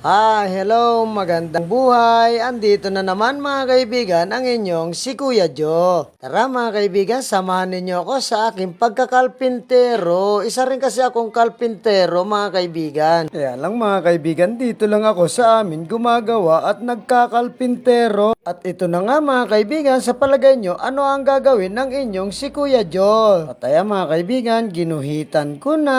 Hello, magandang buhay. Andito na naman mga kaibigan ang inyong si Kuya Joe. Tara mga kaibigan, samahan ninyo ako sa aking pagkakalpintero. Isa rin kasi akong kalpintero mga kaibigan. Kaya lang mga kaibigan, dito lang ako sa amin gumagawa at nagkakalpintero. At ito na nga mga kaibigan, sa palagay nyo, ano ang gagawin ng inyong si Kuya Joe? At ayan mga kaibigan, ginuhitan ko na.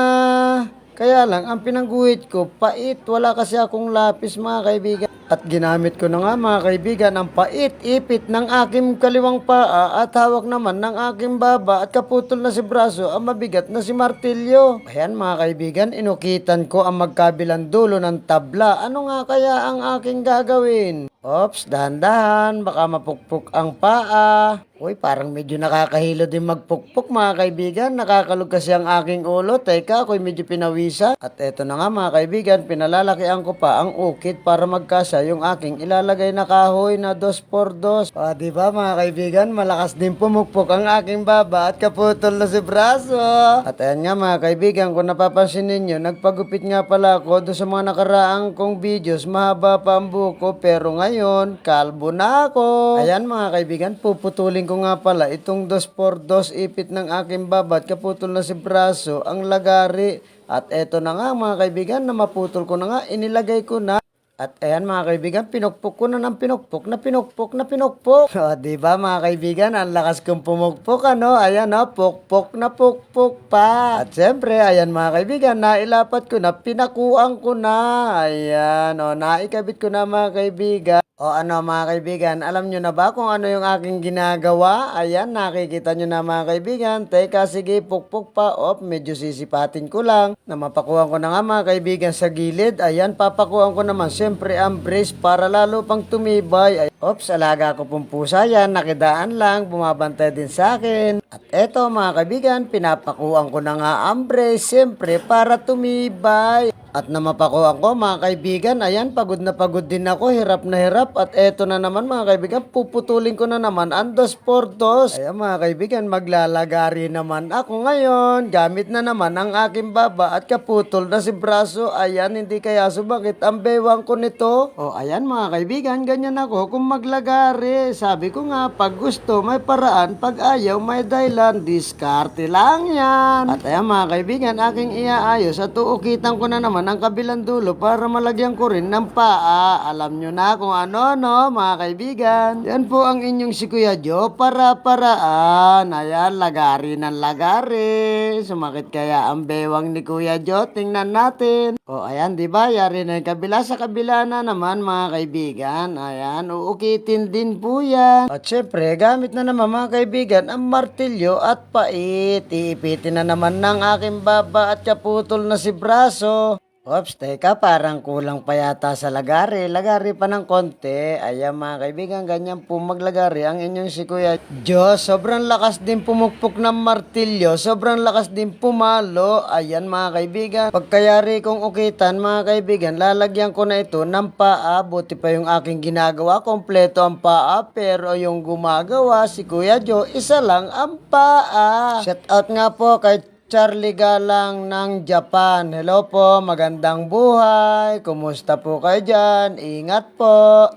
Kaya lang, ang pinangguhit ko, pait. Wala kasi akong lapis mga kaibigan. At ginamit ko na nga mga kaibigan ang pait-ipit ng aking kaliwang paa at hawak naman ng aking baba at kaputol na si braso ang mabigat na si martilyo. Ayan mga kaibigan, inukitan ko ang magkabilang dulo ng tabla. Ano nga kaya ang aking gagawin? Ops, dahan-dahan, baka mapukpok ang paa. Uy, parang medyo nakakahilo din magpukpok mga kaibigan. Nakakalog kasi ang aking ulo. Teka, ako'y medyo pinawisan. At eto na nga mga kaibigan, pinalalakihan ko pa ang ukit para magkasya yung aking ilalagay na kahoy na 2x2. Diba mga kaibigan, malakas din pumukpok ang aking baba at kaputol na si braso. At ayan nga mga kaibigan, kung napapansin ninyo, nagpagupit nga pala ako doon sa mga nakaraang kong videos. Mahaba pa ang buko pero ngayon, kalbo na ako. Ayan mga kaibigan, puputulin ko nga pala itong 2x2 ipit ng aking babat, kaputol na si braso, ang lagari. At eto na nga mga kaibigan, na maputol ko na nga, inilagay ko na. At ayan mga kaibigan, pinukpok ko na ng pinukpok na pinukpok na pinukpok. Diba mga kaibigan, ang lakas kong pumukpok ano, ayan pukpok na pukpok pa. At syempre, ayan mga kaibigan, nailapat ko na, pinakuan ko na. Ayan, naikabit ko na mga kaibigan. Ano mga kaibigan, alam nyo na ba kung ano yung aking ginagawa? Ayan, nakikita nyo na mga kaibigan. Teka, sige, pukpok pa. Medyo sisipatin ko lang. Na mapakuhan ko na nga mga kaibigan sa gilid. Ayan, papakuhan ko naman siyempre ang brace para lalo pang tumibay. Alaga ko pong pusa yan. Nakidaan lang, bumabantay din sa akin. At eto mga kaibigan, pinapakuhan ko na nga ang brace siyempre para tumibay. At namapakuhan ko mga kaibigan, ayan, pagod na pagod din ako, hirap na hirap. At eto na naman mga kaibigan, puputulin ko na naman ang 2x2. Ayan mga kaibigan, maglalagari naman ako ngayon. Gamit na naman ang aking baba at kaputol na si braso. Ayan, hindi kaya subakit ang bewang ko nito. Ayan mga kaibigan, ganyan ako kung maglagari. Sabi ko nga, pag gusto may paraan, pag ayaw may dahilan, diskarte lang yan. At ayan mga kaibigan, aking iaayos at uukitan ko na naman ang kabilang dulo para malagyan ko rin ng paa. Alam nyo na kung ano, no, mga kaibigan. Yan po ang inyong si Kuya Joe, para-paraan. Ayan, lagari ng lagari. Sumakit kaya ang bewang ni Kuya Joe? Tingnan natin. Ayan, di ba? Yari na yung kabila. Sa kabila na naman, mga kaibigan. Ayan, uukitin din po yan. At syempre, gamit na naman mga kaibigan ang martilyo at pait. Iipitin na naman ng aking baba at kaputol na si braso. Teka, parang kulang pa yata sa lagari. Lagari pa ng konti. Ayan mga kaibigan, ganyan po maglagari ang inyong si Kuya Joe. Sobrang lakas din pumukpok ng martilyo. Sobrang lakas din pumalo. Ayan mga kaibigan. Pagkayari kong ukitan mga kaibigan, lalagyan ko na ito ng paa. Buti pa yung aking ginagawa. Kompleto ang paa. Pero yung gumagawa si Kuya Joe, isa lang ang paa. Shout out nga po kay Charlie Galang ng Japan. Hello po, magandang buhay. Kumusta po kayo dyan? Ingat po.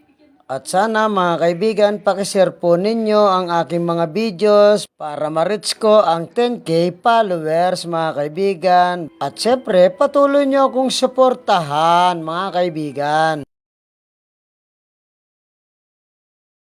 At sana mga kaibigan, pakishare po ninyo ang aking mga videos para ma-reach ko ang 10K followers mga kaibigan. At syempre, patuloy nyo akong suportahan mga kaibigan.